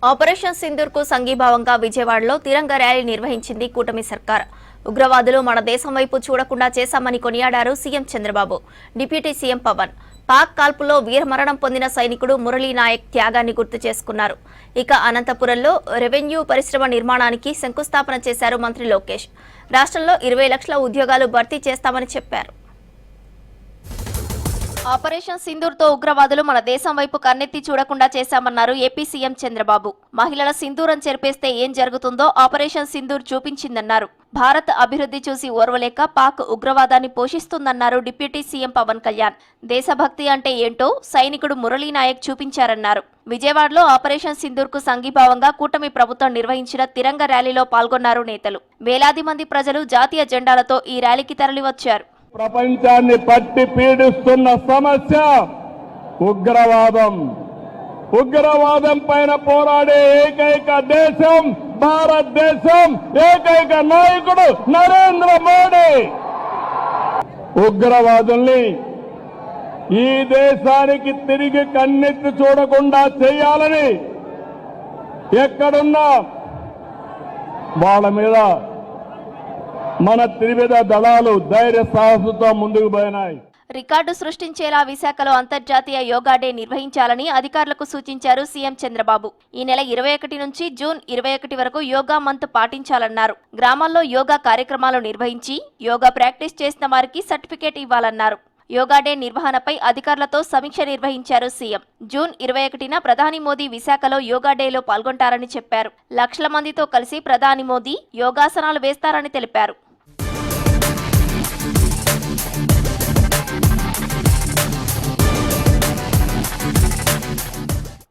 Operation Sindoor కు సంఘీభావంగా విజయవాడలో తిరంగ ర్యాలీ నిర్వహించింది కూటమి సర్కార్. ఉగ్రవాదులు మన దేశం వైపు చూడకుండా చేశామని కొనియాడారు CM Chandrababu. Deputy CM Pawan Pak కాల్పులో వీరమరణం పొందిన సైనికుడు మురళీ నాయక్ త్యాగాన్ని గుర్తు చేసుకున్నారు. ఇక అనంతపురంలో రెవెన్యూ పరిశ్రమ నిర్మాణానికి శంకుస్థాపన చేశారు మంత్రి లోకేష్. రాష్ట్రంలో 20 లక్షల ఉద్యోగాలు భర్తీ చేస్తామని చెప్పారు. ఆపరేషన్ సింధూర్ తో ఉగ్రవాదులు మన దేశం వైపు కన్నెత్తి చూడకుండా చేశామన్నారు ఏపీ సీఎం చంద్రబాబు. మహిళల సింధూరం చెరిపేస్తే ఏం జరుగుతుందో ఆపరేషన్ సింధూర్ చూపించిందన్నారు. భారత్ అభివృద్ధి చూసి ఓర్వలేక పాక్ ఉగ్రవాదాన్ని పోషిస్తుందన్నారు డిప్యూటీ సీఎం పవన్ కళ్యాణ్. దేశభక్తి అంటే ఏంటో సైనికుడు మురళీ నాయక్ చూపించారన్నారు. విజయవాడలో ఆపరేషన్ సింధూర్ కు సంఘీభావంగా కూటమి ప్రభుత్వం నిర్వహించిన తిరంగ ర్యాలీలో పాల్గొన్నారు నేతలు. వేలాది మంది ప్రజలు జాతీయ జెండాలతో ఈ ర్యాలీకి తరలివచ్చారు. ప్రపంచాన్ని పట్టి పీడిస్తున్న సమస్య ఉగ్రవాదం. ఉగ్రవాదం పైన పోరాడే ఏకైక దేశం భారతదేశం. ఏకైక నాయకుడు నరేంద్ర మోడీ. ఉగ్రవాదుల్ని ఈ దేశానికి తిరిగి కన్నెత్తి చూడకుండా చేయాలని ఎక్కడున్నా వాళ్ళ మీద మన త్రివిధ దళాలు ధైర్య సాహసంతో ముందుకు పోయినాయి. రికార్డు సృష్టించేలా విశాఖలో అంతర్జాతీయ యోగా డే నిర్వహించాలని అధికారులకు సూచించారు సీఎం చంద్రబాబు. ఈ నెల 21 నుంచి జూన్ 21 వరకు యోగా మంత్ పాటించాలన్నారు. గ్రామాల్లో యోగా కార్యక్రమాలు నిర్వహించి యోగా ప్రాక్టీస్ చేసిన వారికి సర్టిఫికేట్ ఇవ్వాలన్నారు. యోగా డే నిర్వహణపై అధికారులతో సమీక్ష నిర్వహించారు సీఎం. జూన్ 21న ప్రధాని మోదీ విశాఖలో యోగా డేలో పాల్గొంటారని చెప్పారు. లక్షల మందితో కలిసి ప్రధాని మోదీ యోగాసనాలు వేస్తారని తెలిపారు.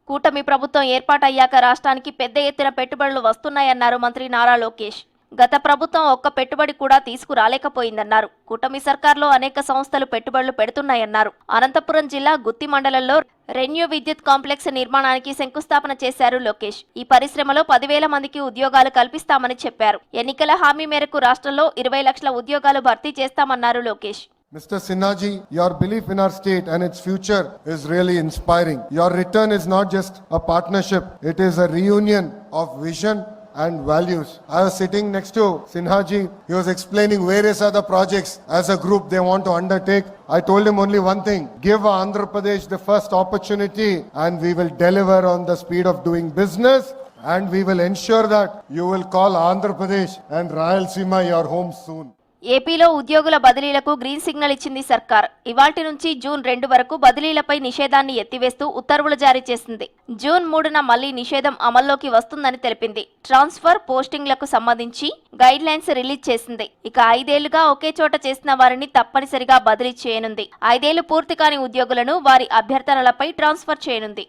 కూటమి ప్రభుత్వం ఏర్పాటయ్యాక రాష్ట్రానికి పెద్ద ఎత్తున పెట్టుబడులు వస్తున్నాయన్నారు మంత్రి నారా లోకేష్. గత ప్రభుత్వం ఒక్క పెట్టుబడి కూడా తీసుకురాలేకపోయిందన్నారు. కూటమి సర్కార్లో అనేక సంస్థలు పెట్టుబడులు పెడుతున్నాయన్నారు. అనంతపురం జిల్లా గుత్తి మండలంలో రెన్యూ విద్యుత్ కాంప్లెక్స్ నిర్మాణానికి శంకుస్థాపన చేశారు లోకేష్. ఈ పరిశ్రమలో 10,000 మందికి ఉద్యోగాలు కల్పిస్తామని చెప్పారు. ఎన్నికల హామీ మేరకు రాష్ట్రంలో 20 లక్షల ఉద్యోగాలు భర్తీ చేస్తామన్నారు Lokesh. Mr. Sinhaji, your belief in our state and its future is really inspiring. Your return is not just a partnership, it is a reunion of vision and values. I was sitting next to Sinhaji. He was explaining various other projects as a group they want to undertake. I told him only one thing: give Andhra Pradesh the first opportunity and we will deliver on the speed of doing business. And we will ensure that you will call Andhra Pradesh and Rayalaseema your home soon. ఏపీలో ఉద్యోగుల బదిలీలకు green signal ఇచ్చింది సర్కార్. ఇవాల్టి నుంచి June 2 వరకు బదిలీలపై నిషేధాన్ని ఎత్తివేస్తూ ఉత్తర్వులు జారీ చేసింది. జూన్ 3న మళ్లీ నిషేధం అమల్లోకి వస్తుందని తెలిపింది. ట్రాన్స్ఫర్ పోస్టింగ్లకు సంబంధించి గైడ్ లైన్స్ రిలీజ్ చేసింది. ఇక 5 ఏళ్లుగా ఒకే చోట చేసిన వారిని తప్పనిసరిగా బదిలీ చేయనుంది. 5 ఏళ్లు పూర్తి కాని ఉద్యోగులను వారి అభ్యర్థనలపై ట్రాన్స్ఫర్ చేయనుంది.